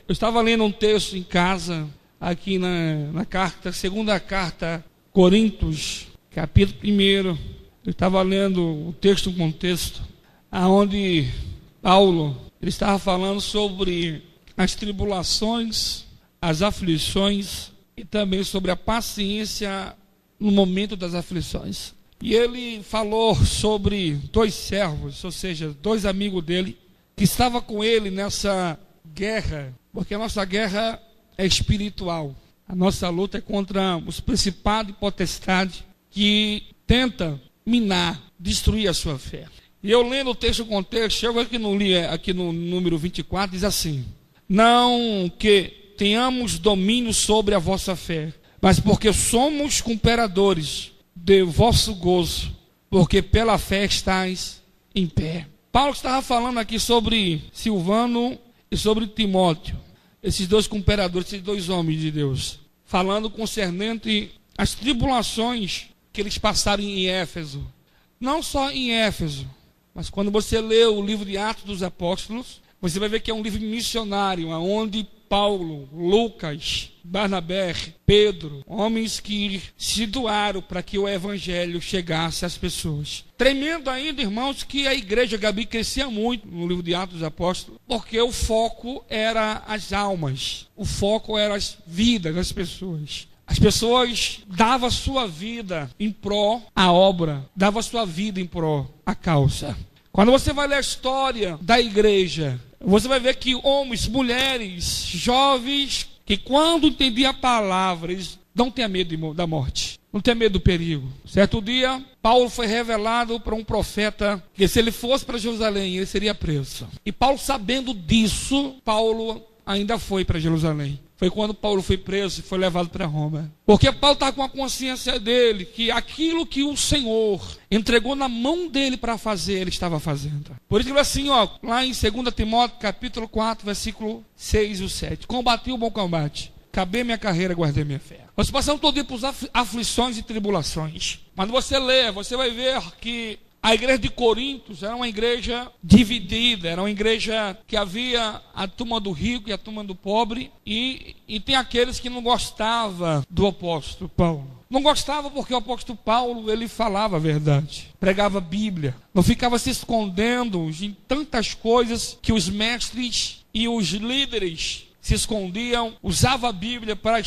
Eu estava lendo um texto em casa, aqui na carta, segunda carta, Coríntios, capítulo 1. Eu estava lendo o texto, um contexto, aonde Paulo, ele estava falando sobre as tribulações, as aflições e também sobre a paciência no momento das aflições. E ele falou sobre dois servos, ou seja, dois amigos dele, que estavam com ele nessa guerra, porque a nossa guerra é espiritual. A nossa luta é contra os principados e potestades que tentam minar, destruir a sua fé. E eu lendo o texto, contexto, chego aqui no número 24, diz assim: não que tenhamos domínio sobre a vossa fé, mas porque somos cooperadores de vosso gozo, porque pela fé estáis em pé. Paulo estava falando aqui sobre Silvano e sobre Timóteo, esses dois cooperadores, esses dois homens de Deus, falando concernente às tribulações que eles passaram em Éfeso. Não só em Éfeso, mas quando você lê o livro de Atos dos Apóstolos, você vai ver que é um livro missionário, onde Paulo, Lucas, Barnabé, Pedro, homens que se doaram para que o evangelho chegasse às pessoas. Tremendo ainda, irmãos, que a igreja Gabi crescia muito no livro de Atos dos Apóstolos, porque o foco era as almas, o foco era as vidas das pessoas. As pessoas davam a sua vida em pró à obra, davam a sua vida em pró à causa. Quando você vai ler a história da igreja, você vai ver que homens, mulheres, jovens, que quando entendiam a palavra, eles não tinham medo da morte, não tinham medo do perigo. Certo dia, Paulo foi revelado para um profeta que se ele fosse para Jerusalém, ele seria preso. E Paulo, sabendo disso, Paulo ainda foi para Jerusalém. Foi quando Paulo foi preso e foi levado para Roma. Porque Paulo estava com a consciência dele, que aquilo que o Senhor entregou na mão dele para fazer, ele estava fazendo. Por isso que ele assim, lá em 2 Timóteo, capítulo 4, versículo 6 e 7. Combati o bom combate, acabei minha carreira, guardei minha fé. Nós passamos todo dia por aflições e tribulações. Mas você lê, você vai ver que a igreja de Coríntios era uma igreja dividida, era uma igreja que havia a turma do rico e a turma do pobre, e tem aqueles que não gostavam do apóstolo Paulo. Não gostava porque o apóstolo Paulo, ele falava a verdade, pregava a Bíblia, não ficava se escondendo em tantas coisas que os mestres e os líderes se escondiam, usava a Bíblia para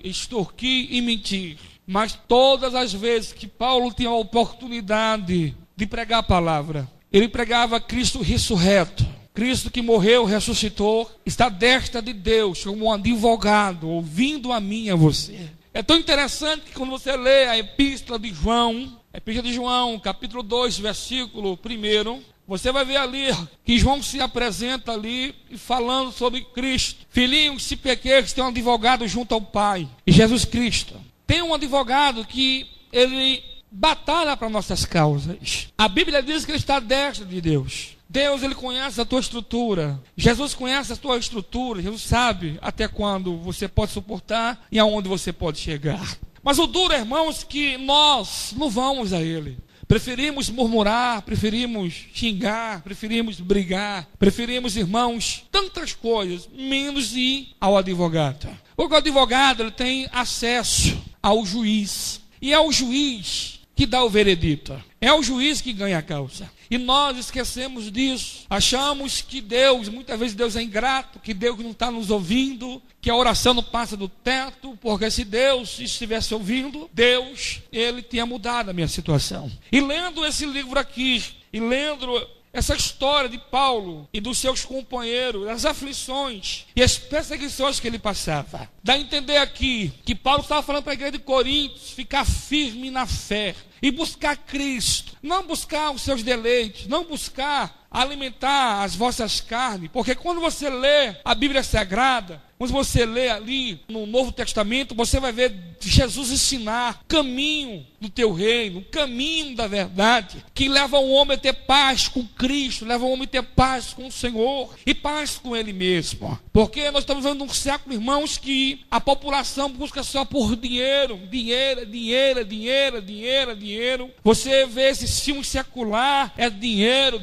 extorquir e mentir. Mas todas as vezes que Paulo tinha a oportunidade de pregar a palavra, ele pregava Cristo ressurreto, Cristo que morreu, ressuscitou, está à destra de Deus como um advogado, ouvindo a mim e a você. É tão interessante que quando você lê a epístola de João, capítulo 2, versículo 1, você vai ver ali que João se apresenta ali falando sobre Cristo. Filhinhos, se pequeis, tem um advogado junto ao Pai, e Jesus Cristo. Tem um advogado que ele batalha para nossas causas. A Bíblia diz que ele está à destra de Deus. Deus, ele conhece a tua estrutura. Jesus conhece a tua estrutura. Jesus sabe até quando você pode suportar e aonde você pode chegar. Mas o duro, irmãos, que nós não vamos a ele. Preferimos murmurar, preferimos xingar, preferimos brigar, preferimos, irmãos, tantas coisas, menos ir ao advogado. Porque o advogado, ele tem acesso ao juiz. E é o juiz que dá o veredito. É o juiz que ganha a causa. E nós esquecemos disso. Achamos que Deus, muitas vezes Deus é ingrato, que Deus não está nos ouvindo, que a oração não passa do teto, porque se Deus estivesse ouvindo, Deus, ele tinha mudado a minha situação. E lendo esse livro aqui, e lendo essa história de Paulo e dos seus companheiros, as aflições e as perseguições que ele passava, dá a entender aqui que Paulo estava falando para a igreja de Coríntios ficar firme na fé e buscar Cristo, não buscar os seus deleites, não buscar alimentar as vossas carnes, porque quando você lê a Bíblia Sagrada, quando você lê ali no Novo Testamento, você vai ver Jesus ensinar o caminho do teu reino, o caminho da verdade, que leva o homem a ter paz com Cristo, leva o homem a ter paz com o Senhor e paz com Ele mesmo. Porque nós estamos vivendo um século, irmãos, que a população busca só por dinheiro. Você vê esse filme secular, é dinheiro.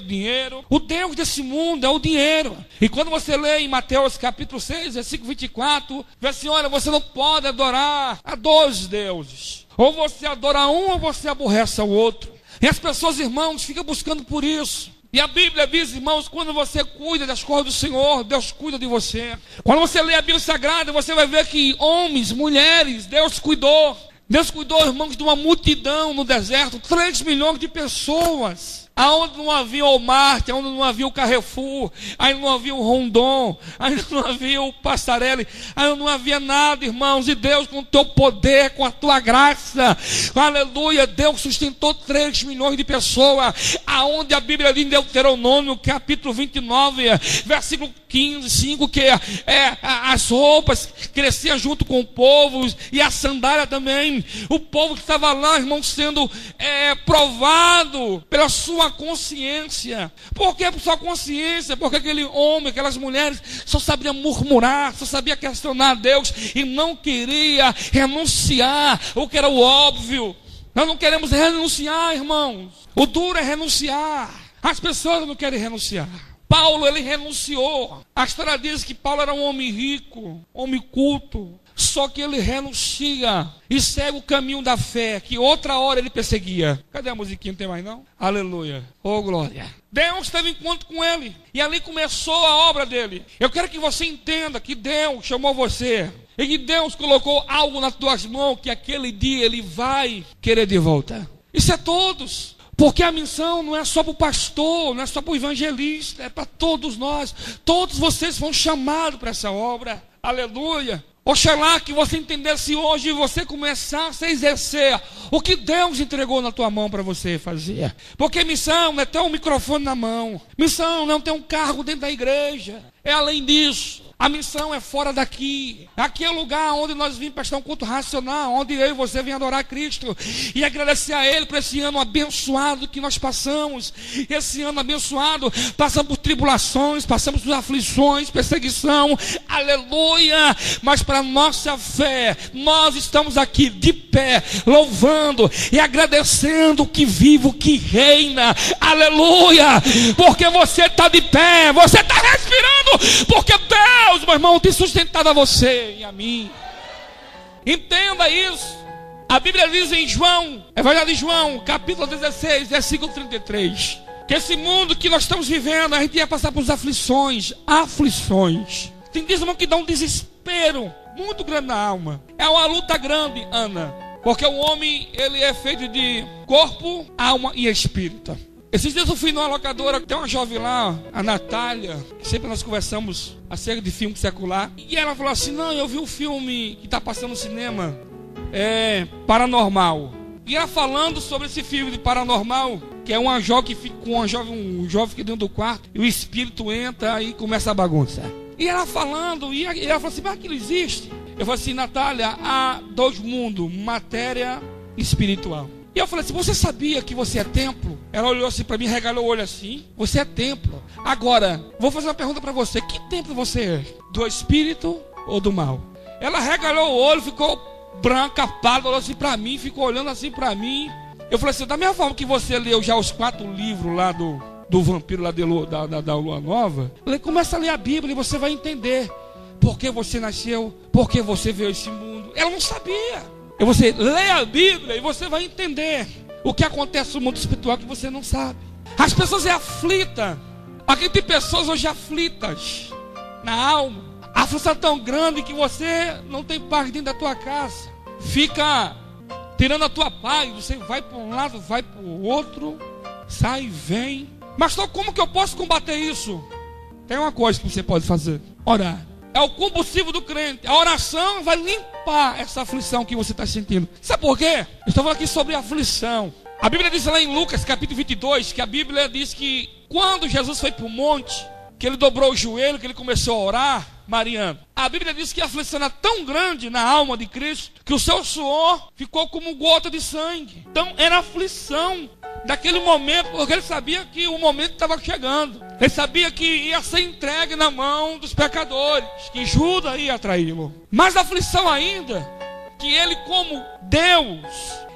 dinheiro. O Deus desse mundo é o dinheiro. E quando você lê em Mateus capítulo 6, versículo 24, vê assim, olha, você não pode adorar a dois deuses. Ou você adora um ou você aborrece o outro. E as pessoas, irmãos, ficam buscando por isso. E a Bíblia diz, irmãos, quando você cuida das coisas do Senhor, Deus cuida de você. Quando você lê a Bíblia Sagrada, você vai ver que homens, mulheres, Deus cuidou. Deus cuidou, irmãos, de uma multidão no deserto, 3 milhões de pessoas. Aonde não havia o Walmart, aonde não havia o Carrefour, ainda não havia o Rondon, ainda não havia o Passarelli, ainda não havia nada, irmãos. E Deus, com o teu poder, com a tua graça, aleluia, Deus sustentou 3 milhões de pessoas. Aonde a Bíblia diz em Deuteronômio, capítulo 29, versículo 15, 5, que as roupas cresciam junto com o povo, e a sandália também. O povo que estava lá, irmãos, sendo provado pela sua consciência. Por que por sua consciência? Porque aquele homem, aquelas mulheres só sabiam murmurar, só sabia questionar a Deus e não queria renunciar o que era o óbvio. Nós não queremos renunciar, irmãos. O duro é renunciar. As pessoas não querem renunciar. Paulo, ele renunciou. A história diz que Paulo era um homem rico, homem culto. Só que ele renuncia e segue o caminho da fé, que outra hora ele perseguia. Cadê a musiquinha? Não tem mais não? Aleluia. Oh, glória. Deus teve encontro com ele. E ali começou a obra dele. Eu quero que você entenda que Deus chamou você. E que Deus colocou algo nas tuas mãos, que aquele dia ele vai querer de volta. Isso é todos. Porque a missão não é só para o pastor, não é só para o evangelista, é para todos nós. Todos vocês foram chamados para essa obra. Aleluia. Oxalá que você entendesse hoje e você começasse a exercer o que Deus entregou na tua mão para você fazer. Porque missão não é ter um microfone na mão. Missão não é ter um cargo dentro da igreja. É além disso. A missão é fora daqui. Aqui é o lugar onde nós vimos prestar um culto racional, onde eu e você vem adorar Cristo e agradecer a Ele por esse ano abençoado que nós passamos. Esse ano abençoado, passamos por tribulações, passamos por aflições, perseguição, aleluia. Mas para nossa fé, nós estamos aqui de pé, louvando e agradecendo o que vive, o que reina, aleluia. Porque você está de pé, você está respirando, porque Deus, meu irmão, tem sustentado a você e a mim. Entenda isso. A Bíblia diz em João, Evangelho de João, capítulo 16, versículo 33, que esse mundo que nós estamos vivendo, a gente ia passar por aflições. Tem dias, irmão, que dá um desespero muito grande na alma. É uma luta grande, Ana, porque o homem, ele é feito de corpo, alma e espírito. Esses dias eu fui numa locadora, tem uma jovem lá, a Natália, que sempre nós conversamos acerca de filme secular. E ela falou assim, não, eu vi um filme que está passando no cinema, Paranormal. E ela falando sobre esse filme de Paranormal, que é uma jovem que fica com um jovem que dentro do quarto, e o espírito entra e começa a bagunça. E ela falando, e ela falou assim, mas aquilo existe? Eu falei assim, Natália, há 2 mundos, matéria e espiritual. E eu falei assim, você sabia que você é templo? Ela olhou assim para mim, regalou o olho assim, você é templo. Agora, vou fazer uma pergunta para você, que templo você é? Do espírito ou do mal? Ela regalou o olho, ficou branca, pálida, olhou assim para mim, ficou olhando assim para mim. Eu falei assim, da mesma forma que você leu já os 4 livros lá do vampiro lá da Lua Nova, começa a ler a Bíblia e você vai entender por que você nasceu, por que você veio a esse mundo. Ela não sabia. E você lê a Bíblia e você vai entender o que acontece no mundo espiritual que você não sabe. As pessoas aflitas. Aqui tem pessoas hoje aflitas na alma. A aflição é tão grande que você não tem paz dentro da tua casa. Fica tirando a tua paz. Você vai para um lado, vai para o outro, sai e vem. Mas então, como que eu posso combater isso? Tem uma coisa que você pode fazer: orar. É o combustível do crente. A oração vai limpar essa aflição que você está sentindo. Sabe por quê? Eu estou falando aqui sobre aflição. A Bíblia diz lá em Lucas capítulo 22, que a Bíblia diz que quando Jesus foi para o monte, que ele dobrou o joelho, que ele começou a orar, Mariano, a Bíblia diz que a aflição era tão grande na alma de Cristo, que o seu suor ficou como gota de sangue. Então era aflição daquele momento, porque ele sabia que o momento estava chegando. Ele sabia que ia ser entregue na mão dos pecadores, que Judas ia traí-lo. Mas a aflição ainda, que ele como Deus,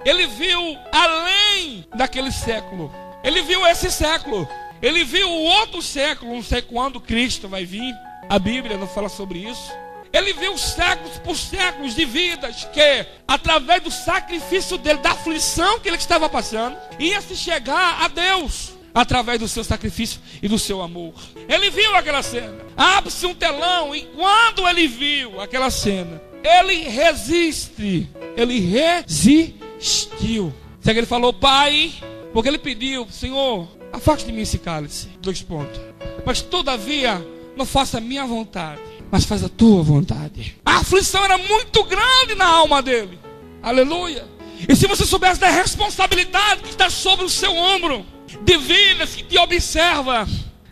ele viu além daquele século. Ele viu esse século. Ele viu o outro século, não sei quando Cristo vai vir. A Bíblia não fala sobre isso. Ele viu séculos por séculos de vidas que, através do sacrifício dele, da aflição que ele estava passando, ia se chegar a Deus, através do seu sacrifício e do seu amor. Ele viu aquela cena. Abre-se um telão, e quando ele viu aquela cena, ele resistiu. Sabe que ele falou: Pai, porque ele pediu: Senhor, afaste de mim esse cálice. 2 pontos. Mas todavia, não faça a minha vontade, mas faz a tua vontade. A aflição era muito grande na alma dele. Aleluia. E se você soubesse da responsabilidade que está sobre o seu ombro, de vidas que te observa,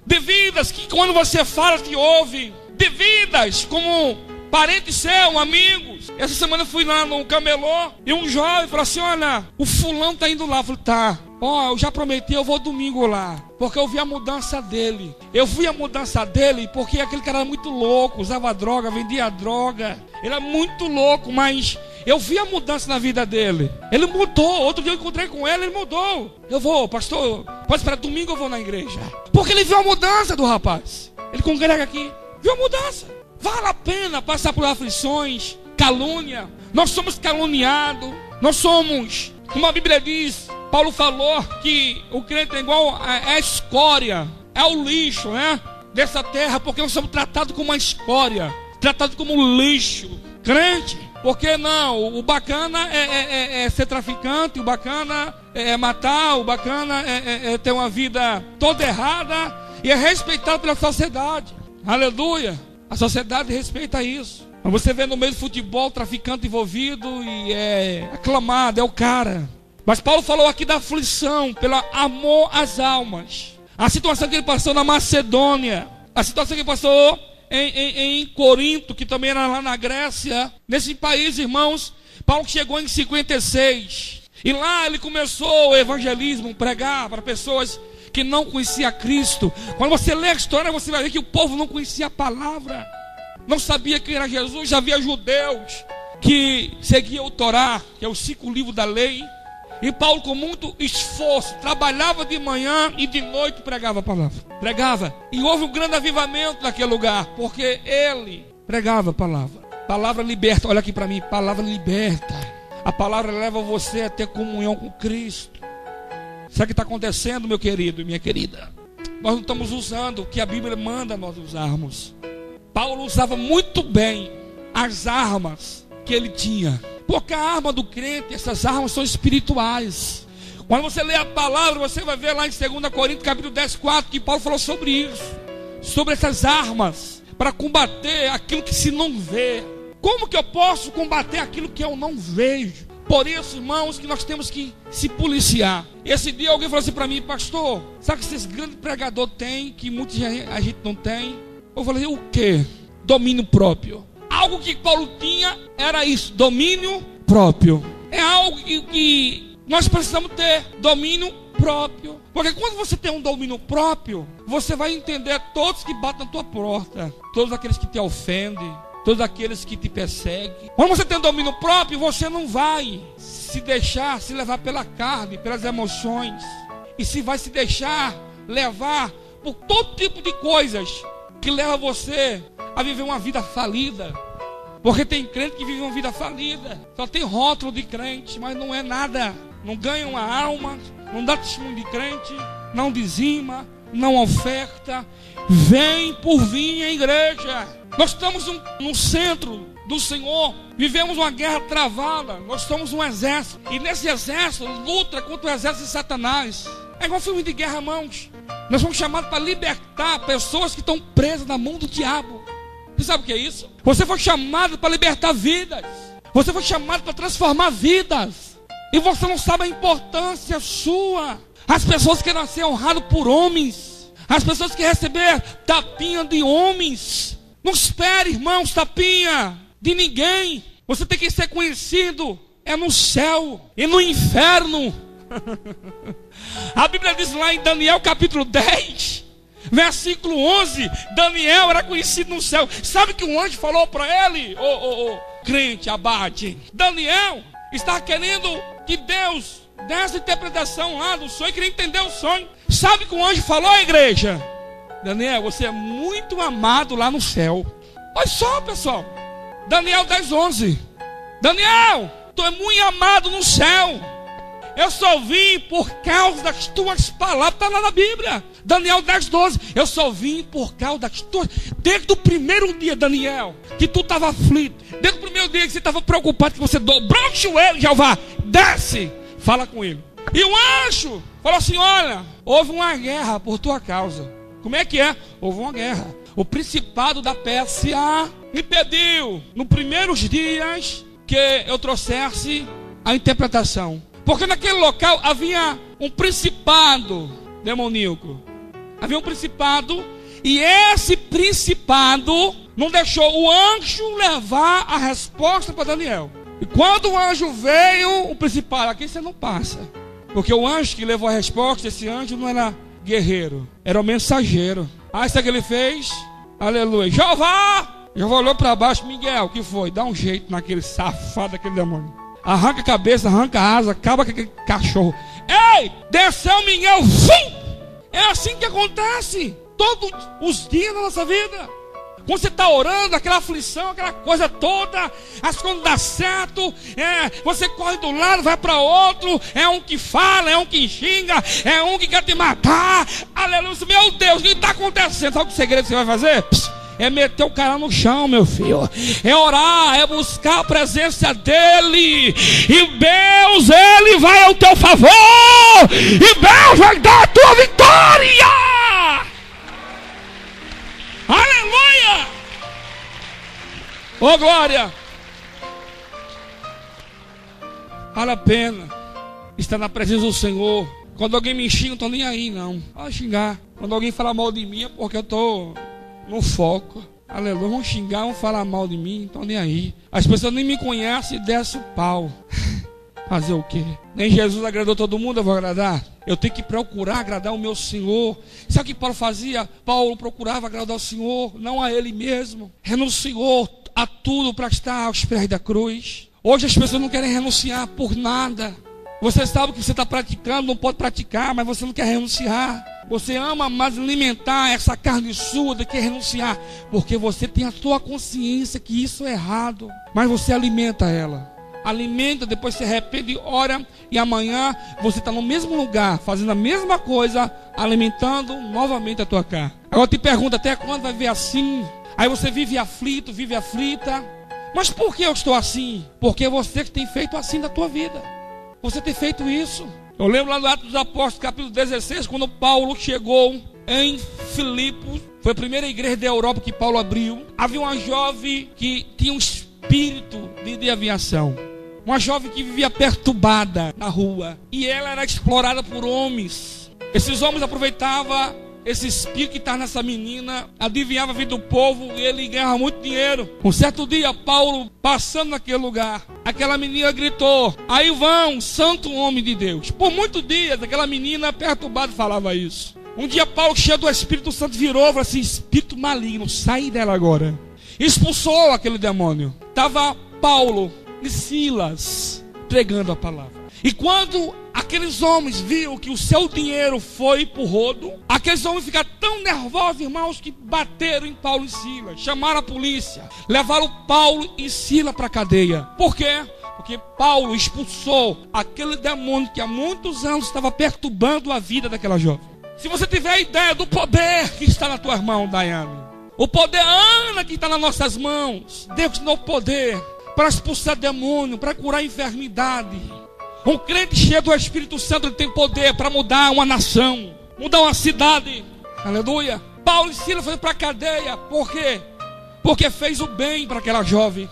de vidas que quando você fala te ouve, de vidas como parentes seu, amigos. Essa semana eu fui lá no camelô e um jovem falou assim: olha, o fulano tá indo lá. Eu falei: tá. Eu já prometi, eu vou domingo lá, porque eu vi a mudança dele. Eu vi a mudança dele porque aquele cara era muito louco, usava droga, vendia droga. Ele era muito louco, mas eu vi a mudança na vida dele. Ele mudou. Outro dia eu encontrei com ele mudou. Eu vou, pastor, pode esperar, domingo eu vou na igreja. Porque ele viu a mudança do rapaz. Ele congrega aqui, viu a mudança. Vale a pena passar por aflições, calúnia. Nós somos caluniados. Nós somos, como a Bíblia diz, Paulo falou que o crente é igual a escória, é o lixo, né? Dessa terra, porque nós somos tratados como uma escória, tratados como lixo. Crente, porque não? O bacana é ser traficante, o bacana é matar, o bacana é ter uma vida toda errada e é respeitado pela sociedade. Aleluia. A sociedade respeita isso. Mas você vê no meio do futebol traficante envolvido e é aclamado, é o cara. Mas Paulo falou aqui da aflição pelo amor às almas. A situação que ele passou na Macedônia, a situação que ele passou em Corinto, que também era lá na Grécia. Nesse país, irmãos, Paulo chegou em 56. E lá ele começou o evangelismo, pregar para pessoas que não conheciam Cristo. Quando você lê a história, você vai ver que o povo não conhecia a palavra, não sabia quem era Jesus. Já havia judeus que seguiam o Torá, que é os 5 livros da lei. E Paulo, com muito esforço, trabalhava de manhã e de noite pregava a palavra. Pregava. E houve um grande avivamento naquele lugar, porque ele pregava a palavra. Palavra liberta. Olha aqui para mim. Palavra liberta. A palavra leva você a ter comunhão com Cristo. Sabe o que está acontecendo, meu querido e minha querida? Nós não estamos usando o que a Bíblia manda nós usarmos. Paulo usava muito bem as armas que ele tinha. Porque a arma do crente, essas armas são espirituais. Quando você lê a palavra, você vai ver lá em 2 Coríntios capítulo 10, 4, que Paulo falou sobre isso. Sobre essas armas, para combater aquilo que se não vê. Como que eu posso combater aquilo que eu não vejo? Por isso, irmãos, que nós temos que se policiar. Esse dia alguém falou assim para mim: pastor, sabe que esse grande pregador tem, que muita a gente não tem? Eu falei: o quê? Domínio próprio. Algo que Paulo tinha era isso, domínio próprio. É algo que nós precisamos ter, domínio próprio. Porque quando você tem um domínio próprio, você vai entender todos que batem na tua porta, todos aqueles que te ofendem, todos aqueles que te perseguem. Quando você tem um domínio próprio, você não vai se deixar se levar pela carne, pelas emoções, e se vai se deixar levar por todo tipo de coisas que leva você a viver uma vida falida. Porque tem crente que vive uma vida falida, só tem rótulo de crente, mas não é nada, não ganha uma alma, não dá testemunho de crente, não dizima, não oferta, vem por vir à igreja. Nós estamos no centro do Senhor, vivemos uma guerra travada, nós somos um exército, e nesse exército luta contra o exército de Satanás. É igual filme de guerra, irmãos. Nós somos chamados para libertar pessoas que estão presas na mão do diabo. Você sabe o que é isso? Você foi chamado para libertar vidas. Você foi chamado para transformar vidas. E você não sabe a importância sua. As pessoas que nasceram honradas por homens, as pessoas que receberam tapinha de homens. Não espere, irmãos, tapinha de ninguém. Você tem que ser conhecido é no céu e no inferno. A Bíblia diz lá em Daniel capítulo 10, versículo 11, Daniel era conhecido no céu. Sabe que um anjo falou para ele: crente, abade. Daniel estava querendo que Deus dessa interpretação lá do sonho, queria entender o sonho. Sabe o que o anjo falou, igreja? Daniel, você é muito amado lá no céu. Olha só, pessoal. Daniel 10:11. Daniel, tu é muito amado no céu. Eu só vim por causa das tuas palavras. Está lá na Bíblia. Daniel 10:12. Eu só vim por causa das tuas. Desde o primeiro dia, Daniel, que tu estava aflito. Desde o primeiro dia que você estava preocupado, que você dobrou o joelho, Jeová, desce, fala com ele. E o anjo falou assim: olha, houve uma guerra por tua causa. Como é que é? Houve uma guerra. O principado da Pérsia me pediu, nos primeiros dias, que eu trouxesse a interpretação. Porque naquele local havia um principado demoníaco. Havia um principado, e esse principado não deixou o anjo levar a resposta para Daniel. E quando o anjo veio, o principado, aqui você não passa. Porque o anjo que levou a resposta, esse anjo não era guerreiro, era o mensageiro. Aí sabe o que ele fez? Aleluia. Jeová olhou para baixo. Miguel, o que foi? Dá um jeito naquele safado, aquele demônio. Arranca a cabeça, arranca a asa, acaba com aquele cachorro. Ei, desceu Miguel. Vum! É assim que acontece todos os dias da nossa vida. Quando você está orando, aquela aflição, aquela coisa toda, as coisas não dão certo, você corre do lado, vai para outro, é um que fala, é um que xinga, é um que quer te matar. Aleluia, meu Deus, o que está acontecendo? Sabe o segredo que você vai fazer? É meter o cara no chão, meu filho. É orar, é buscar a presença dele. E Deus, ele vai ao teu favor. E Deus vai dar a tua vitória. Aleluia! Oh, glória! Vale a pena estar na presença do Senhor. Quando alguém me xinga, eu não estou nem aí, não. Pode xingar. Quando alguém fala mal de mim, é porque eu estou no foco. Aleluia, vão xingar, vão falar mal de mim, não estou nem aí. As pessoas nem me conhecem e descem o pau. Fazer o quê? Nem Jesus agradou todo mundo, eu vou agradar? Eu tenho que procurar agradar o meu Senhor. Sabe o que Paulo fazia? Paulo procurava agradar o Senhor, não a ele mesmo. Renunciou a tudo para estar aos pés da cruz. Hoje as pessoas não querem renunciar por nada. Você sabe o que você está praticando, não pode praticar, mas você não quer renunciar. Você ama mais alimentar essa carne sua do que renunciar. Porque você tem a sua consciência que isso é errado. Mas você alimenta ela. Alimenta, depois se arrepende, ora, e amanhã você está no mesmo lugar, fazendo a mesma coisa, alimentando novamente a tua carne. Agora te pergunta, até quando vai viver assim? Aí você vive aflito, vive aflita. Mas por que eu estou assim? Porque você que tem feito assim da tua vida. Você tem feito isso. Eu lembro lá no Atos dos Apóstolos, capítulo 16, quando Paulo chegou em Filipos. Foi a primeira igreja da Europa que Paulo abriu. Havia uma jovem que tinha um espírito de aviação. Uma jovem que vivia perturbada na rua. E ela era explorada por homens. Esses homens aproveitavam esse espírito que estava nessa menina, adivinhava a vida do povo e ele ganhava muito dinheiro. Um certo dia, Paulo, passando naquele lugar, aquela menina gritou: aí vão, santo homem de Deus. Por muitos dias, aquela menina perturbada falava isso. Um dia, Paulo, cheio do Espírito Santo, virou e falou assim: espírito maligno, sai dela agora. Expulsou aquele demônio. Estava Paulo e Silas pregando a palavra. E quando aqueles homens viram que o seu dinheiro foi pro rodo, aqueles homens ficaram tão nervosos, irmãos, que bateram em Paulo e Silas. Chamaram a polícia, levaram Paulo e Silas para a cadeia. Por quê? Porque Paulo expulsou aquele demônio que há muitos anos estava perturbando a vida daquela jovem. Se você tiver a ideia do poder que está na tua mão, Daiane, o poder, Ana, que está nas nossas mãos, Deus te dá o poder para expulsar demônio, para curar a enfermidade. Um crente cheio do Espírito Santo, ele tem poder para mudar uma nação, mudar uma cidade. Aleluia. Paulo e Silas foram para a cadeia. Por quê? Porque fez o bem para aquela jovem.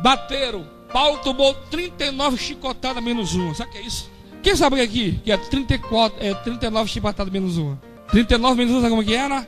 Bateram. Paulo tomou 39 chicotadas menos uma. Sabe o que é isso? Quem sabe aqui? Que é 39 chicotadas menos uma. 39 menos uma, sabe como que era?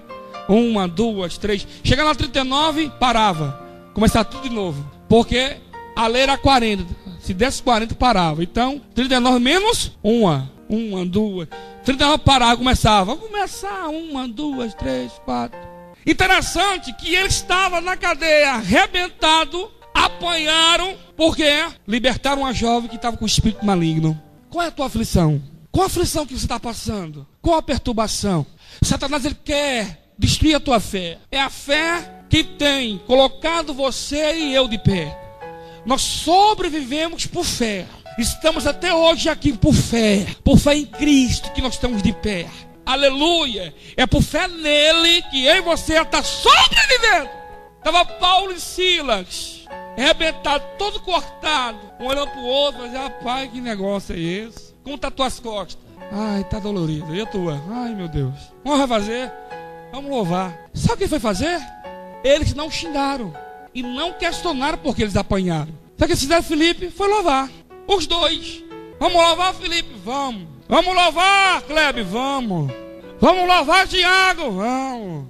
1, 2, 3. Chegando na 39, parava. Começava tudo de novo. Porque a lei era 40. Se desse 40, parava. Então, 39 menos 1, 2. 39 parava, começava. Vamos começar. 1, 2, 3, 4. Interessante que ele estava na cadeia, arrebentado, apanharam, porque libertaram uma jovem que estava com espírito maligno. Qual é a tua aflição? Qual a aflição que você está passando? Qual a perturbação? Satanás, ele quer destruir a tua fé. É a fé que tem colocado você e eu de pé. Nós sobrevivemos por fé. Estamos até hoje aqui por fé em Cristo que nós estamos de pé. Aleluia. É por fé nele que eu e você está sobrevivendo. Estava Paulo e Silas arrebentado, todo cortado, um olhando para o outro, mas rapaz, que negócio é esse? Como está tuas costas? Ai, está dolorido. E a tua? Ai, meu Deus. Vamos fazer? Vamos louvar. Sabe o que foi fazer? Eles não xingaram e não questionaram porque eles apanharam. Sabe o que eles fizeram, Felipe? Foi louvar. Os dois. Vamos louvar, Felipe? Vamos. Vamos louvar, Kleber? Vamos. Vamos louvar, Tiago? Vamos.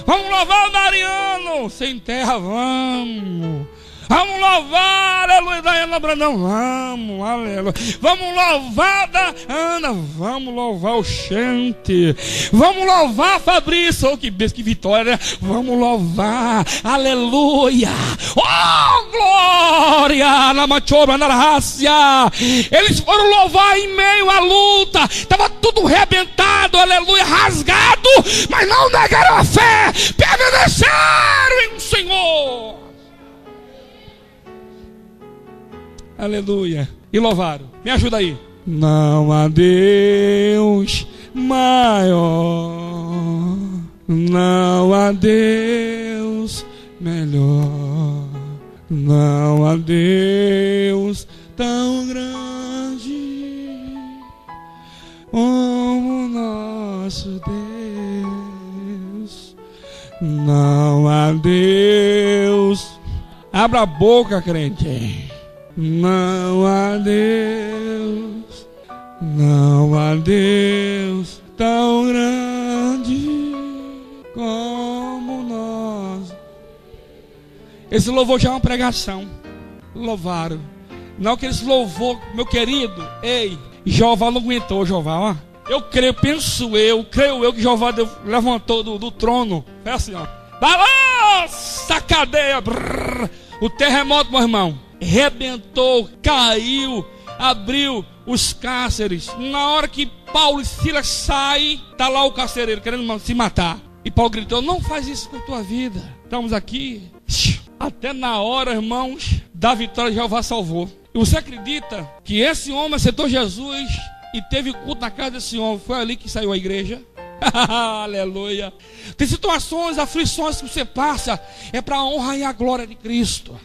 Vamos louvar o Mariano? Sem terra? Vamos. Vamos louvar, aleluia, Daiana Brandão, vamos, aleluia. Vamos louvar da Ana, vamos louvar o Chante. Vamos louvar Fabrício, oh, que vitória, né? Vamos louvar, aleluia. Oh, glória, na machoba, na raça. Eles foram louvar em meio à luta, estava tudo arrebentado, aleluia, rasgado, mas não negaram a fé, permaneceram em Senhor. Aleluia. E louvaram. Me ajuda aí. Não há Deus maior, não há Deus melhor, não há Deus tão grande como nosso Deus. Não há Deus. Abra a boca, crente. Não há Deus, não há Deus tão grande como nós. Esse louvor já é uma pregação. Louvaram. Não que eles louvou, meu querido. Ei, Jeová não aguentou, Jeová, ó. Eu creio que Jeová levantou do trono. É assim, ó. Balança a cadeia. Brrr. O terremoto, meu irmão, rebentou, caiu, abriu os cárceres. Na hora que Paulo e Silas saem, está lá o carcereiro querendo se matar. E Paulo gritou: não faz isso com a tua vida. Estamos aqui. Até na hora, irmãos, da vitória, Jeová salvou. E você acredita que esse homem aceitou Jesus e teve culto na casa desse homem? Foi ali que saiu a igreja. Aleluia. Tem situações, aflições que você passa, é para a honra e a glória de Cristo.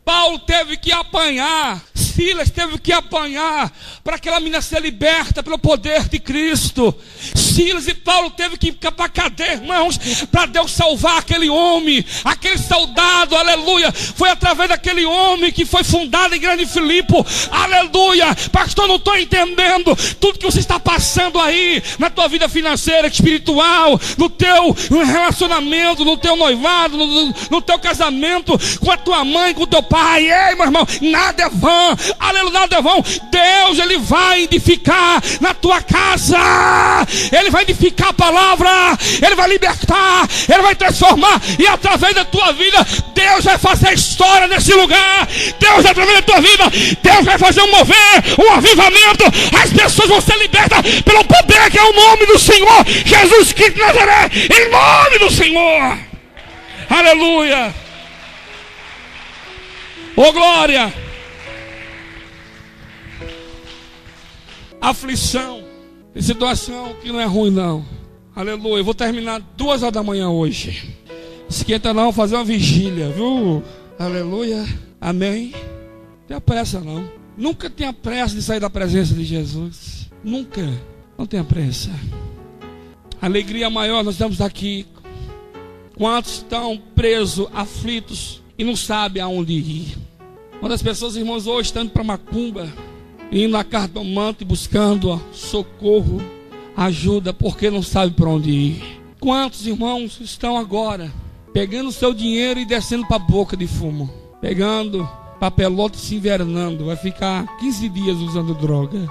Paulo teve que apanhar, Silas teve que apanhar para aquela menina ser liberta pelo poder de Cristo. Silas e Paulo teve que ir para a cadeia, irmãos, para Deus salvar aquele homem, aquele soldado, aleluia. Foi através daquele homem que foi fundado a igreja de Filipe, aleluia. Pastor, não estou entendendo tudo que você está passando aí na tua vida financeira, espiritual, no teu relacionamento, no teu noivado, no teu casamento, com a tua mãe, com o teu pai. Ei, meu irmão, nada é vão, aleluia, nada é vão. Deus, ele vai edificar na tua casa, ele vai edificar a palavra, ele vai libertar, ele vai transformar, e através da tua vida, Deus vai fazer história nesse lugar. Deus, através da tua vida, Deus vai fazer um mover, um avivamento. As pessoas vão ser libertas pelo poder que é o nome do Senhor Jesus Cristo de Nazaré, em nome do Senhor, aleluia. Oh, glória! Aflição, situação que não é ruim, não. Aleluia. Eu vou terminar 2 horas da manhã hoje. Esquenta não, fazer uma vigília, viu? Aleluia. Amém. Não tenha pressa, não. Nunca tenha pressa de sair da presença de Jesus. Nunca. Não tenha pressa. Alegria maior, nós estamos aqui. Quantos estão presos, aflitos e não sabem aonde ir? Quantas pessoas, irmãos, hoje estão indo para Macumba, indo na cartomante, buscando socorro, ajuda, porque não sabe para onde ir. Quantos irmãos estão agora pegando o seu dinheiro e descendo para a boca de fumo, pegando papelote e se invernando, vai ficar 15 dias usando droga,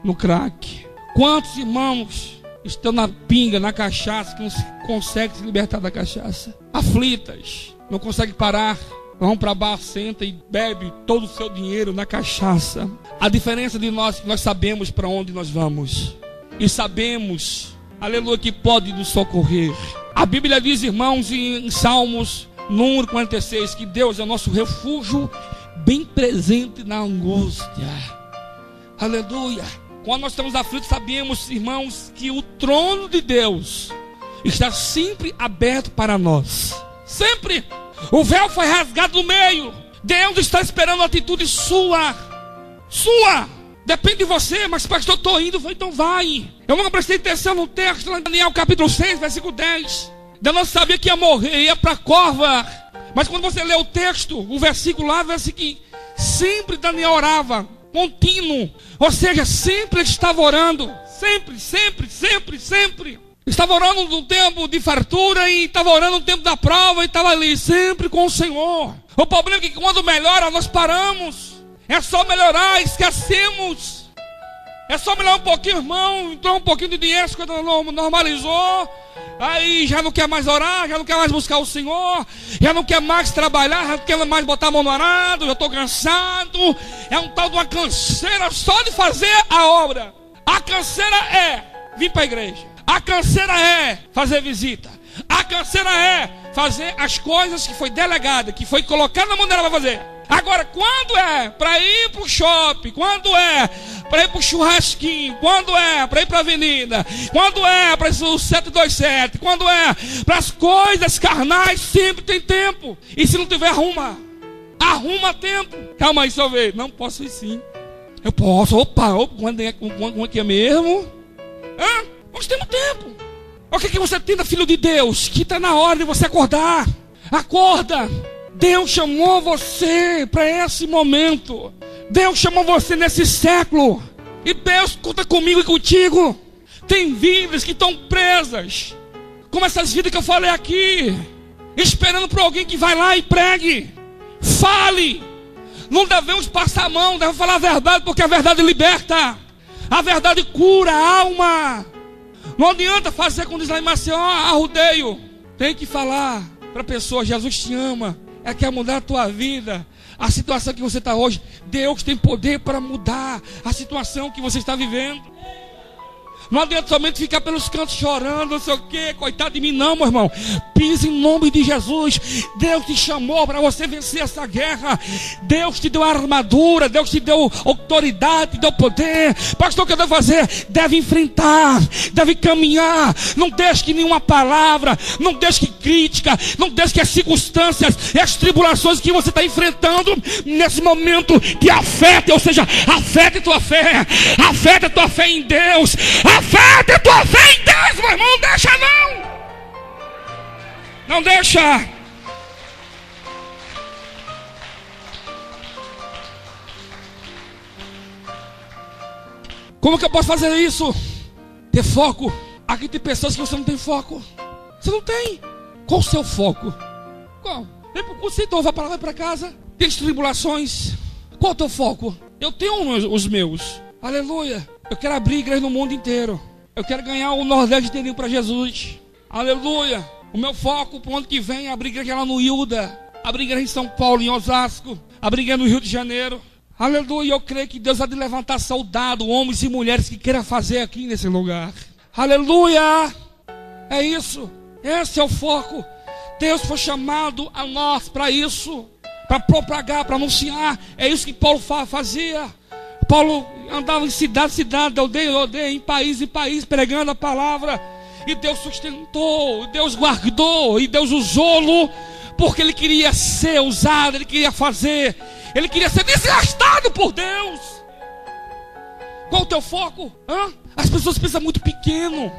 no crack. Quantos irmãos estão na pinga, na cachaça, que não conseguem se libertar da cachaça, aflitas, não conseguem parar, vão para bar, senta e bebe todo o seu dinheiro na cachaça. A diferença de nós é que nós sabemos para onde nós vamos. E sabemos, aleluia, que pode nos socorrer. A Bíblia diz, irmãos, em Salmos, número 46, que Deus é o nosso refúgio, bem presente na angústia. Aleluia. Quando nós estamos aflitos, sabemos, irmãos, que o trono de Deus está sempre aberto para nós. Sempre. O véu foi rasgado no meio. Deus está esperando a atitude sua. Depende de você, mas pastor, eu estou indo, então vai. Eu não prestei atenção no texto, lá em Daniel capítulo 6, versículo 10. Eu não sabia que ia morrer, ia para a cova. Mas quando você lê o texto, o versículo lá, verso que sempre Daniel orava, contínuo. Ou seja, sempre estava orando. Sempre. Estava orando no tempo de fartura e estava orando no tempo da prova e estava ali, sempre com o Senhor. O problema é que quando melhora, nós paramos. É só melhorar, esquecemos. É só melhorar um pouquinho, irmão. Entrou um pouquinho de dinheiro, quando normalizou. Aí já não quer mais orar, já não quer mais buscar o Senhor, já não quer mais trabalhar, já não quer mais botar a mão no arado, já estou cansado. É um tal de uma canseira só de fazer a obra. A canseira é vir para a igreja. A canseira é fazer visita. A canseira é fazer as coisas que foi delegada, que foi colocada na mão dela para fazer. Agora, quando é para ir para o shopping, quando é para ir para o churrasquinho, quando é para ir para a avenida, quando é para o 727, quando é para as coisas carnais, sempre tem tempo. E se não tiver, arruma tempo. Calma aí, só ver. Não posso ir sim. Eu posso. Opa, quando é que é mesmo? Nós temos tempo. O que você tem da filho de Deus? Que está na hora de você acordar. Acorda. Deus chamou você para esse momento. Deus chamou você nesse século. E Deus conta comigo e contigo. Tem vidas que estão presas, como essas vidas que eu falei aqui, esperando por alguém que vai lá e pregue. Fale. Não devemos passar a mão, devemos falar a verdade, porque a verdade liberta. A verdade cura a alma. Não adianta fazer com desanimação, arrudeio. Tem que falar para a pessoa, Jesus te ama. Quer mudar a tua vida. A situação que você está hoje, Deus tem poder para mudar a situação que você está vivendo. Não adianta somente ficar pelos cantos chorando, não sei o que, coitado de mim, não, meu irmão. Pise em nome de Jesus. Deus te chamou para você vencer essa guerra. Deus te deu a armadura, Deus te deu autoridade, te deu poder. Pastor, o que eu devo fazer? Deve enfrentar, deve caminhar. Não deixe que nenhuma palavra, não deixe que crítica, não deixe que as circunstâncias e as tribulações que você está enfrentando nesse momento te afetem. Ou seja, afete a tua fé, afete a tua fé em Deus. Afeta a tua fé em Deus, meu irmão. Não deixa não deixa. Como que eu posso fazer isso? Ter foco. Aqui tem pessoas que você não tem foco. Você não tem. Qual o seu foco? Qual? Vem para o curso, então vai para lá, vai para casa. Tem tribulações. Qual o teu foco? Eu tenho os meus. Aleluia. Eu quero abrir igreja no mundo inteiro. Eu quero ganhar o Nordeste inteirinho para Jesus. Aleluia. O meu foco para o ano que vem é abrir igreja lá no Hilda. Abrir igreja em São Paulo, em Osasco. Abrir igreja no Rio de Janeiro. Aleluia. Eu creio que Deus há de levantar soldado, homens e mulheres que queiram fazer aqui nesse lugar. Aleluia. É isso. Esse é o foco. Deus foi chamado a nós para isso. Para propagar, para anunciar. É isso que Paulo fazia. Paulo andava em cidade, aldeia, em país, pregando a palavra. E Deus sustentou, Deus guardou, e Deus usou-lo, porque ele queria ser usado, ele queria fazer, ele queria ser desgastado por Deus. Qual o teu foco? As pessoas pensam muito pequeno,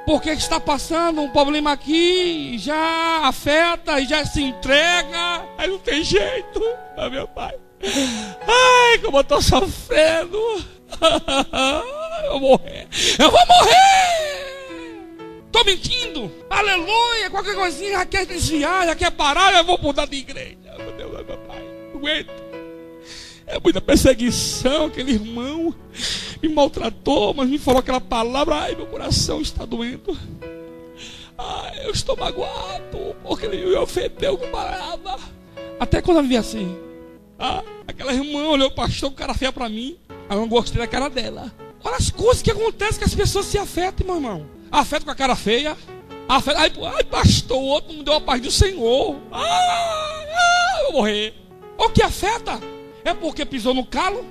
porque está passando um problema aqui, já afeta, e já se entrega, aí não tem jeito, meu pai. Ai, como eu estou sofrendo. Eu vou morrer. Estou mentindo. Aleluia. Qualquer coisinha já quer desviar, já quer parar. Eu vou mudar de igreja. Meu Deus, meu pai, não aguento. É muita perseguição. Aquele irmão me maltratou, mas me falou aquela palavra. Ai, meu coração está doendo. Ai, eu estou magoado porque ele me ofendeu com palavra. Até quando eu vivi assim. Aquela irmã olhou o pastor com cara feia pra mim. Eu não gostei da cara dela. Olha as coisas que acontecem, que as pessoas se afetam, meu irmão. Afetam com a cara feia. Afetam. Ai, pastor, o outro não me deu a paz do Senhor. Eu vou morrer. O que afeta? É porque pisou no calo?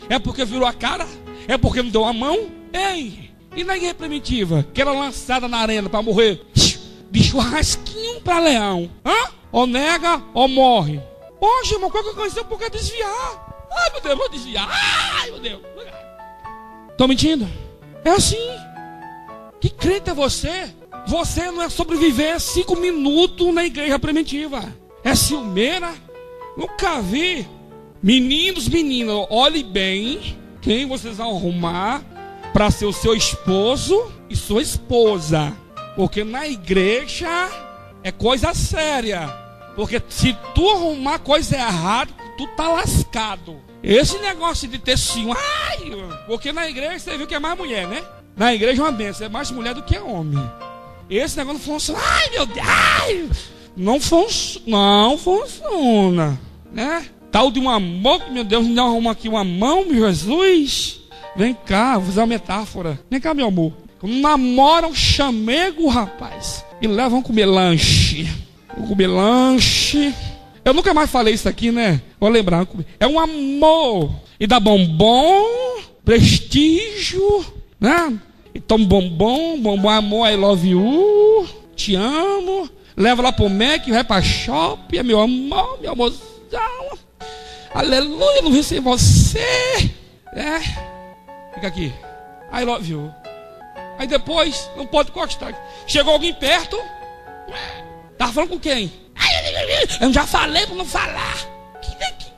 É porque virou a cara? É porque não deu a mão? Ei! E na igreja primitiva, que era lançada na arena para morrer de churrasquinho para leão. Ou nega ou morre. Hoje, irmão, qual que aconteceu? Porque desviar. Ai, meu Deus, vou desviar. Ai, meu Deus. Estou mentindo? É assim. Que crente é você? Você não é sobreviver 5 minutos na igreja primitiva. É ciumeira. Nunca vi. Meninos, meninas, olhe bem quem vocês vão arrumar para ser o seu esposo e sua esposa. Porque na igreja é coisa séria. Porque se tu arrumar coisa errada, tu tá lascado. Esse negócio de ter ciúme, porque na igreja você viu que é mais mulher, né? Na igreja é uma benção, é mais mulher do que homem. Esse negócio não funciona. Ai, meu Deus! Não funciona, né? Tal de um amor, meu Deus, me arruma aqui uma mão, meu Jesus. Vem cá, vou fazer uma metáfora. Vem cá, meu amor. Namoram chamego, rapaz. E levam comer lanche. Vou comer lanche. Eu nunca mais falei isso aqui, né? Vou lembrar. É um amor. E dá bombom, prestígio, né? E toma bombom, amor, I love you. Te amo. Leva lá pro Mac, vai pra shopping. É meu amor, meu amorzão. Aleluia, não vi sem você. Fica aqui. I love you. Aí depois, não pode encostar. Chegou alguém perto. Tava falando com quem? Eu já falei para não falar.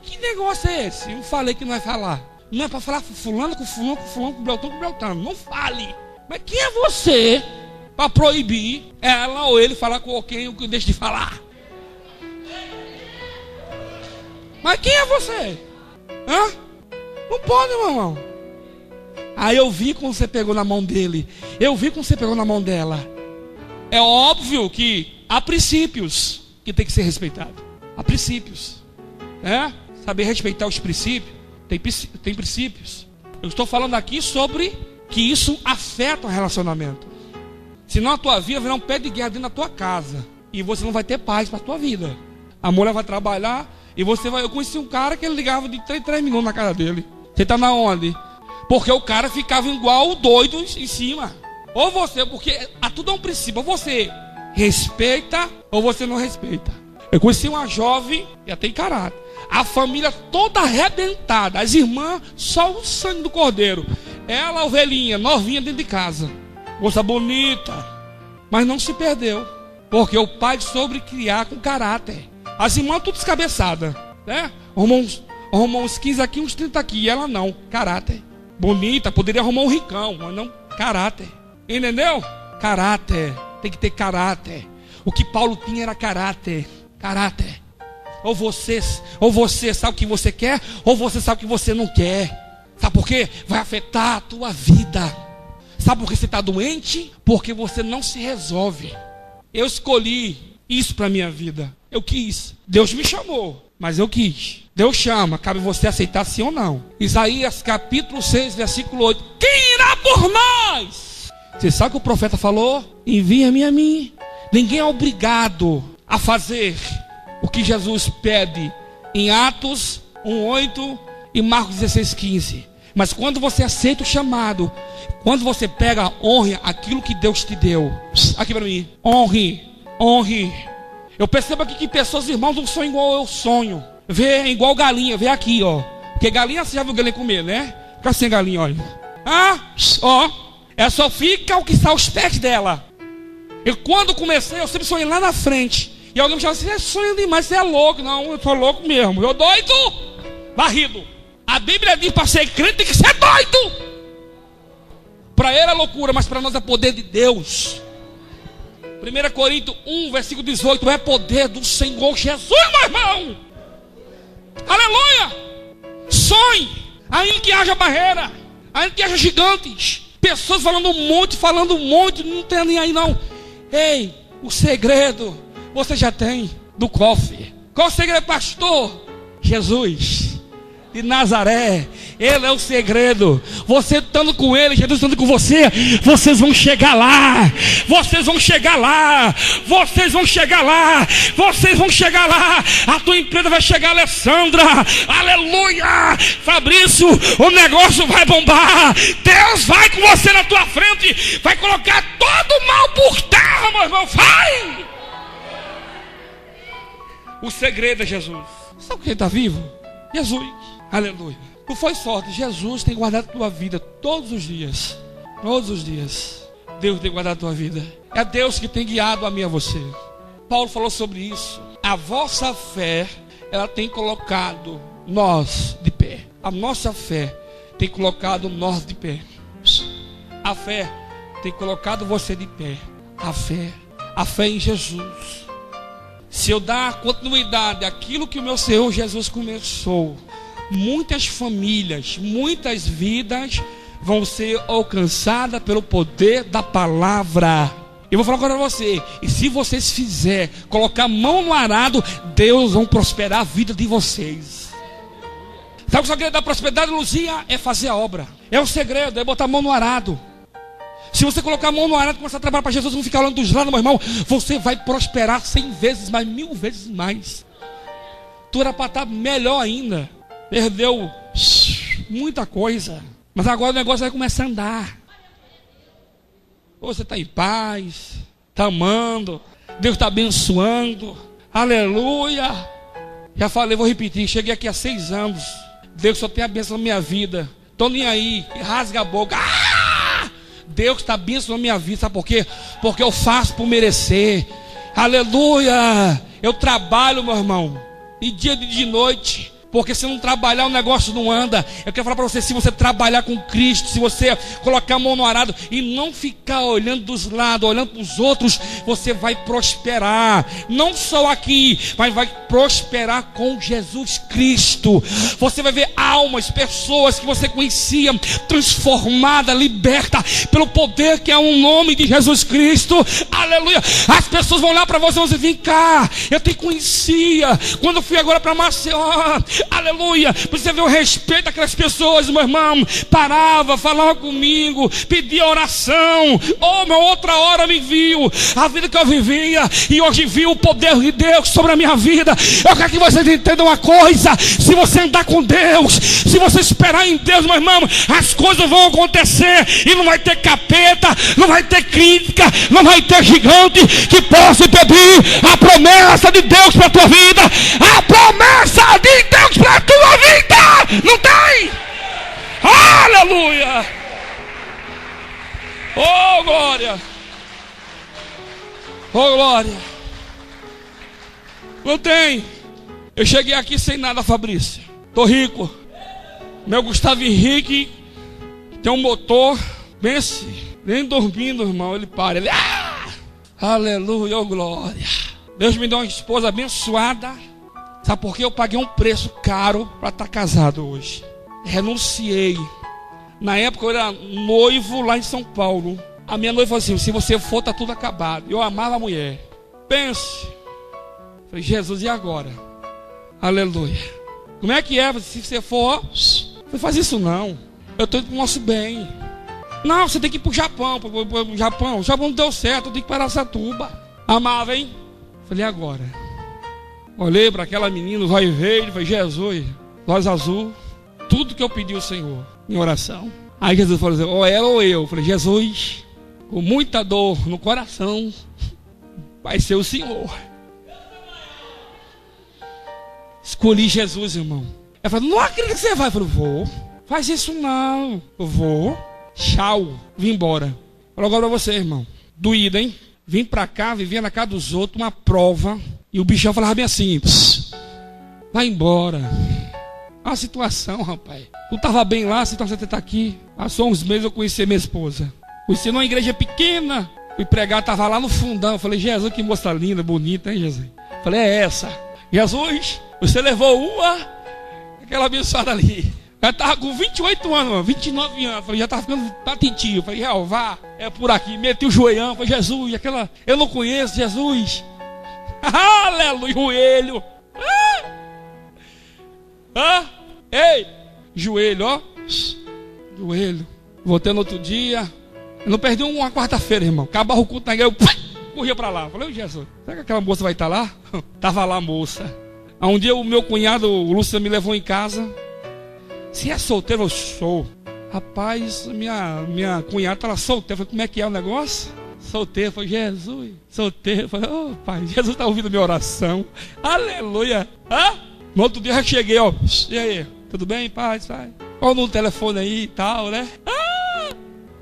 Que negócio é esse? Eu falei que não vai falar. Não é para falar com fulano, com Beltrano. Não fale. Mas quem é você para proibir ela ou ele falar com alguém o que deixa de falar? Mas quem é você? Não pode, meu irmão. Aí eu vi como você pegou na mão dele. Eu vi como você pegou na mão dela. É óbvio que há princípios que tem que ser respeitado. Há princípios. Saber respeitar os princípios. Tem princípios. Eu estou falando aqui sobre que isso afeta o relacionamento. Senão a tua vida virá um pé de guerra dentro da tua casa. E você não vai ter paz para a tua vida. A mulher vai trabalhar e você vai... Eu conheci um cara que ele ligava de 3 minutos na casa dele. Você está na onde? Porque o cara ficava igual o doido em cima. Ou você, porque tudo é um princípio. Ou você respeita ou você não respeita. Eu conheci uma jovem, já tem caráter. A família toda arrebentada. As irmãs, só o sangue do cordeiro. Ela, ovelhinha, novinha dentro de casa. Moça bonita. Mas não se perdeu. Porque o pai soube criar com caráter. As irmãs tudo descabeçadas, né? Arrumou uns 15 aqui, uns 30 aqui. E ela não, caráter. Bonita, poderia arrumar um ricão, mas não, caráter. Entendeu? Caráter, tem que ter caráter. O que Paulo tinha era caráter. Caráter. Ou você sabe o que você quer, ou você sabe o que você não quer. Sabe por quê? Vai afetar a tua vida. Sabe por que você está doente? Porque você não se resolve. Eu escolhi isso para a minha vida. Eu quis. Deus me chamou, mas eu quis. Deus chama, cabe você aceitar sim ou não. Isaías capítulo 6, versículo 8. Quem irá por nós? Você sabe o que o profeta falou? Envia-me a mim. Ninguém é obrigado a fazer o que Jesus pede em Atos 1:8 e Marcos 16:15. Mas quando você aceita o chamado, quando você pega, honre aquilo que Deus te deu. Aqui para mim, honre. Eu percebo aqui que pessoas, irmãos, não são igual eu sonho. Vê igual galinha, vê aqui, ó. Porque galinha, você já viu galinha comer, né? Fica assim, galinha, olha. Ela só fica o que está aos pés dela. E quando comecei, eu sempre sonhei lá na frente. E alguém me chama assim, você é sonhando demais, você é louco. Não, eu sou louco mesmo. Eu doido, barrido. A Bíblia diz para ser crente tem que ser doido. Para ele é loucura, mas para nós é poder de Deus. 1 Coríntios 1, versículo 18. É poder do Senhor Jesus, meu irmão. Aleluia. Sonhe, ainda que haja barreira, ainda que haja gigantes. Pessoas falando muito, não tem nem aí não. Ei, o segredo você já tem do cofre. Qual o segredo, pastor? Jesus de Nazaré, Ele é o segredo. Você estando com Ele, Jesus estando com você, vocês vão chegar lá. Vocês vão chegar lá. Vocês vão chegar lá. Vocês vão chegar lá. A tua empresa vai chegar, Alessandra. Aleluia. Fabrício, o negócio vai bombar. Deus vai com você na tua frente. Vai colocar todo o mal por terra, meu irmão. Vai. O segredo é Jesus. Sabe quem está vivo? Jesus. Aleluia. Não foi sorte. Jesus tem guardado a tua vida todos os dias. Todos os dias. Deus tem guardado a tua vida. É Deus que tem guiado a mim e a você. Paulo falou sobre isso. A vossa fé, ela tem colocado nós de pé. A nossa fé tem colocado nós de pé. A fé tem colocado você de pé. A fé em Jesus. Se eu dar continuidade àquilo que o meu Senhor Jesus começou, muitas famílias, muitas vidas vão ser alcançadas pelo poder da palavra. Eu vou falar agora para você. E se vocês fizerem, colocar a mão no arado, Deus vai prosperar a vida de vocês. Sabe o segredo da prosperidade, Luzia? É fazer a obra. É o segredo, é botar a mão no arado. Se você colocar a mão no arado e começar a trabalhar para Jesus, não ficar olhando dos lados, meu irmão, você vai prosperar 100 vezes mais, 1000 vezes mais. Tu era para estar melhor ainda. Perdeu muita coisa. Mas agora o negócio vai começar a andar. Você está em paz, está amando, Deus está abençoando. Aleluia. Já falei, vou repetir. Cheguei aqui há 6 anos. Deus só tem a bênção na minha vida. Estou nem aí. Rasga a boca. Deus está abençoando a minha vida. Sabe por quê? Porque eu faço por merecer. Aleluia. Eu trabalho, meu irmão, de dia e de noite. Porque se não trabalhar, o negócio não anda. Eu quero falar para você, se você trabalhar com Cristo, se você colocar a mão no arado e não ficar olhando dos lados, olhando para os outros, você vai prosperar. Não só aqui, mas vai prosperar com Jesus Cristo. Você vai ver almas, pessoas que você conhecia, transformadas, libertas pelo poder que é o nome de Jesus Cristo. Aleluia. As pessoas vão olhar para você e vão dizer, vem cá, eu te conhecia quando eu fui agora para Maceió. Aleluia. Você vê o respeito daquelas pessoas, meu irmão. Parava, falava comigo, pedia oração. Oh, meu, outra hora me viu a vida que eu vivia e hoje viu o poder de Deus sobre a minha vida. Eu quero que vocês entendam uma coisa. Se você andar com Deus, se você esperar em Deus, meu irmão, as coisas vão acontecer e não vai ter capeta, não vai ter crítica, não vai ter gigante que possa impedir a promessa de Deus para a tua vida. A promessa de Deus para a tua vida não tem. Aleluia. Oh glória. Oh glória. Não tem. Eu cheguei aqui sem nada, Fabrício. Tô rico. Meu Gustavo Henrique tem um motor. Pense, nem dormindo, irmão, ele para. Ele aleluia, oh glória. Deus me deu uma esposa abençoada. Sabe por quê? Eu paguei um preço caro para estar casado hoje. Renunciei. Na época eu era noivo lá em São Paulo. A minha noiva falou assim, se você for, está tudo acabado. Eu amava a mulher. Pense. Falei, Jesus, e agora? Aleluia. Como é que é? Se você for, não faz isso não. Eu estou indo para o nosso bem. Não, você tem que ir para o Japão. O Japão não deu certo, eu tenho que ir para Araçatuba. Amava, hein? Falei, agora? Olhei para aquela menina, os olhos verdes, falei, Jesus, olhos azul, tudo que eu pedi ao Senhor em oração. Aí Jesus falou assim, ou ela ou eu. Falei, Jesus, com muita dor no coração, vai ser o Senhor. Escolhi Jesus, irmão. Ela falou, não acredito que você vai. Eu falei, vou. Faz isso não. Eu vou. Tchau. Vim embora. Falei agora para você, irmão. Doído, hein? Vim para cá, vivia na casa dos outros, uma prova. E o bichão falava bem assim, vai embora. A situação, rapaz. Tu estava bem lá, a situação você está aqui. Passou uns meses eu conheci minha esposa. Conheci numa igreja pequena. Fui pregar, estava lá no fundão. Falei, Jesus, que moça linda, bonita, hein, Jesus? Falei, é essa. Jesus, você levou aquela abençoada ali. Já estava com 28 anos, mano, 29 anos. Falei, já estava ficando patentio. Falei, vá, é por aqui. Meti o joelhão. Falei, Jesus, aquela, eu não conheço, Jesus. Aleluia, joelho. Ei, joelho, ó. Joelho. Voltei no outro dia. Eu não perdi uma quarta-feira, irmão. Acabava o culto na igreja, eu corria pra lá. Falei, Jesus, será que aquela moça vai estar lá? Tava lá a moça. Um dia o meu cunhado, o Lúcio, me levou em casa. Se é solteiro, eu sou. Rapaz, minha cunhada estava solteira. Eu falei, como é que é o negócio? Solteiro. Eu falei, Jesus, solteiro. Eu falei, oh, pai, Jesus está ouvindo a minha oração. Aleluia. No outro dia eu já cheguei, ó. E aí, tudo bem, pai? Olha no telefone aí e tal, né?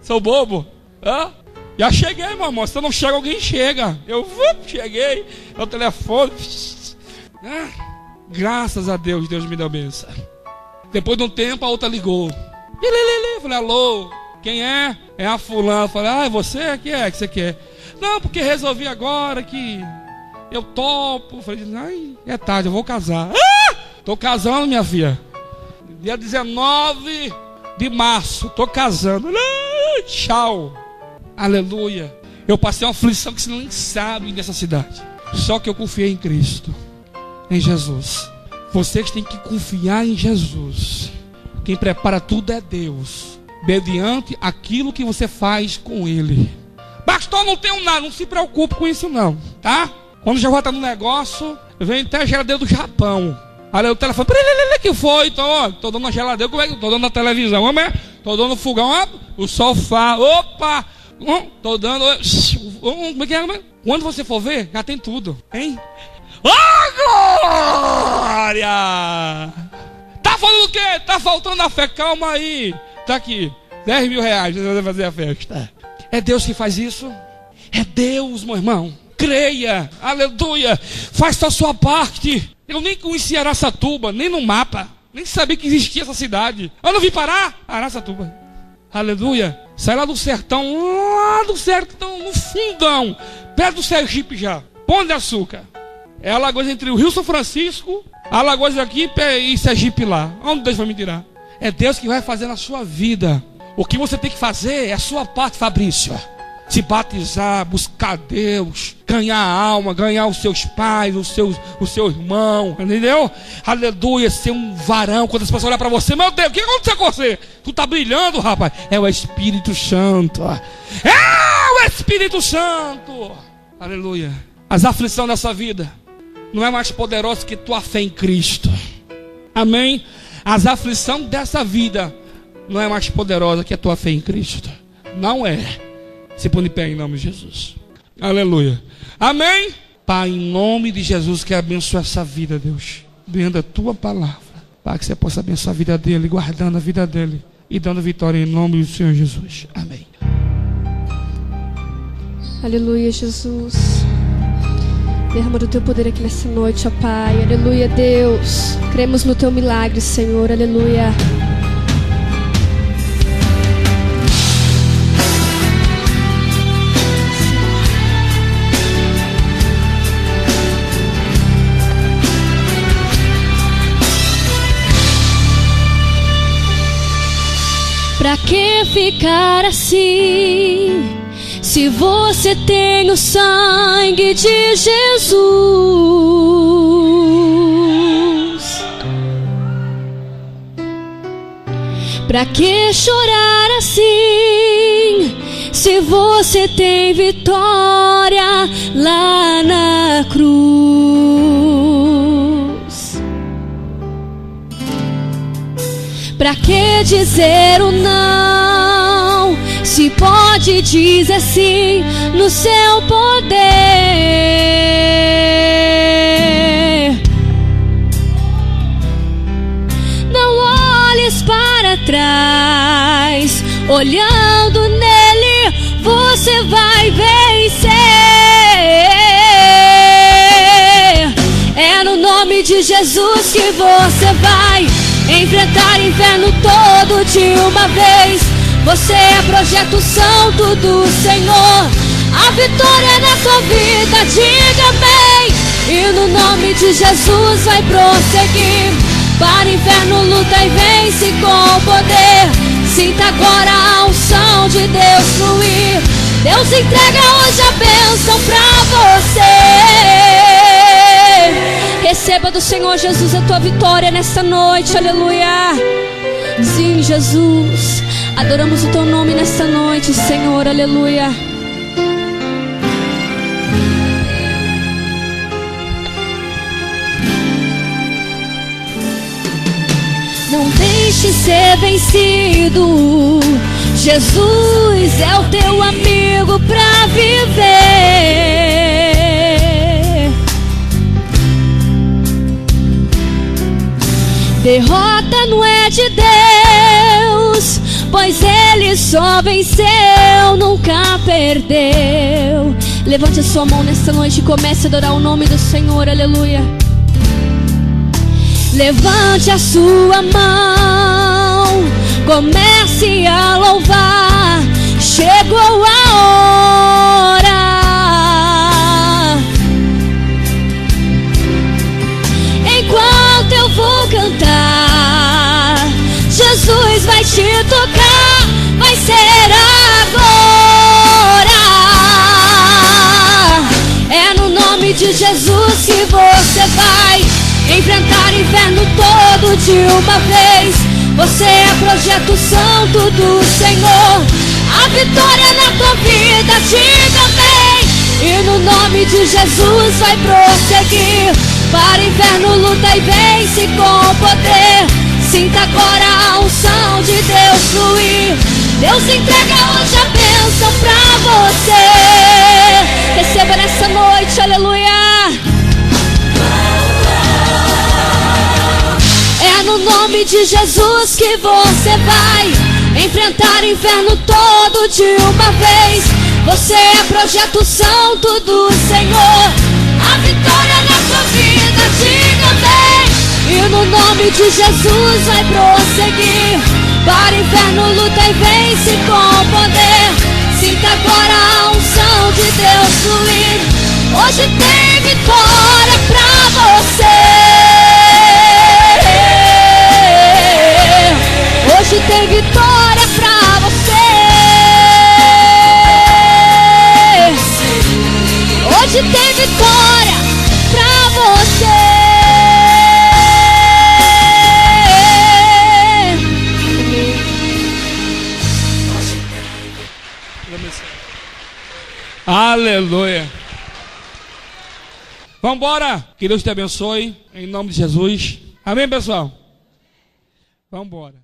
Sou bobo. Já cheguei, meu irmão. Se eu não chego, alguém chega. Eu cheguei. No telefone. Graças a Deus, Deus me deu bênção. Depois de um tempo, a outra ligou. Eu falei, alô, quem é? É a fulana. Eu falei, é você? O que é que você quer? Não, porque resolvi agora que eu topo. Eu falei, ai, é tarde, eu vou casar. Tô casando, minha filha. Dia 19 de março, tô casando. Tchau. Aleluia. Eu passei uma aflição que você nem sabe nessa cidade. Só que eu confiei em Cristo, em Jesus. Vocês têm que confiar em Jesus. Quem prepara tudo é Deus, mediante aquilo que você faz com Ele. Pastor, não tenho nada, não se preocupe com isso não, tá? Quando já volta no negócio, vem até a geladeira do Japão. Aí o telefone, que foi? Então, tô dando a geladeira, tô dando a televisão, tô dando o fogão, o sofá, opa, tô dando, como é que é? Quando você for ver, já tem tudo, hein? Glória! Tá falando o quê? Tá faltando a fé, calma aí. Tá aqui, 10 mil reais, você vai fazer a festa. É Deus que faz isso? É Deus, meu irmão. Creia, aleluia. Faça a sua parte. Eu nem conhecia Araçatuba, nem no mapa. Nem sabia que existia essa cidade. Eu não vim parar, Araçatuba. Aleluia. Sai lá do sertão, no fundão, perto do Sergipe já. Pão de Açúcar. É a Alagoas entre o Rio São Francisco, Alagoas aqui e Sergipe lá. Onde Deus vai me tirar? É Deus que vai fazer na sua vida. O que você tem que fazer é a sua parte, Fabrício. Se batizar, buscar Deus, ganhar a alma, ganhar os seus pais, o seu irmão, entendeu? Aleluia, ser um varão. Quando as pessoas olham para você, meu Deus, o que aconteceu com você? Tu tá brilhando, rapaz. É o Espírito Santo. É o Espírito Santo. Aleluia. As aflições dessa vida não é mais poderosa que tua fé em Cristo. Amém? As aflições dessa vida não é mais poderosa que a tua fé em Cristo. Não é. Se põe de pé em nome de Jesus. Aleluia. Amém? Pai, em nome de Jesus, que abençoe essa vida, Deus. Vendo a tua palavra, para que você possa abençoar a vida dele, guardando a vida dele e dando vitória em nome do Senhor Jesus. Amém. Aleluia, Jesus. Derrama do teu poder aqui nessa noite, ó Pai. Aleluia, Deus. Cremos no teu milagre, Senhor. Aleluia. Pra que ficar assim, se você tem o sangue de Jesus? Pra que chorar assim, se você tem vitória lá na cruz? Pra que dizer o não, se pode dizer sim no seu poder? Não olhes para trás, olhando nele você vai vencer. É no nome de Jesus que você vai enfrentar inferno todo de uma vez. Você é projeto santo do Senhor. A vitória é na sua vida, diga amém. E no nome de Jesus vai prosseguir. Para o inferno luta e vence com poder. Sinta agora a unção de Deus fluir. Deus entrega hoje a bênção pra você. Receba do Senhor Jesus a tua vitória nessa noite, aleluia. Sim, Jesus, adoramos o teu nome nessa noite, Senhor, aleluia. Não deixe ser vencido, Jesus é o teu amigo pra viver. Derrota não é de Deus, pois Ele só venceu, nunca perdeu. Levante a sua mão nessa noite e comece a adorar o nome do Senhor, aleluia. Levante a sua mão, comece a louvar, chegou a hora. Enquanto eu vou cantar, Jesus vai te tocar, vai ser agora. É no nome de Jesus que você vai enfrentar o inferno todo de uma vez. Você é projeto santo do Senhor. A vitória na tua vida, diga amém. E no nome de Jesus vai prosseguir. Para o inferno luta e vence com poder. Sinta agora a unção de Deus fluir. Deus entrega hoje a bênção pra você. Receba nessa noite, aleluia. É no nome de Jesus que você vai enfrentar o inferno todo de uma vez. Você é projeto santo do Senhor. A vitória na sua vida, diga amém. E no nome de Jesus vai prosseguir. Para o inferno luta e vence com poder. Sinta agora a unção de Deus fluir. Hoje tem vitória pra você. Hoje tem vitória pra você. Hoje tem vitória pra você. Aleluia. Vamos embora. Que Deus te abençoe. Em nome de Jesus. Amém, pessoal? Vamos embora.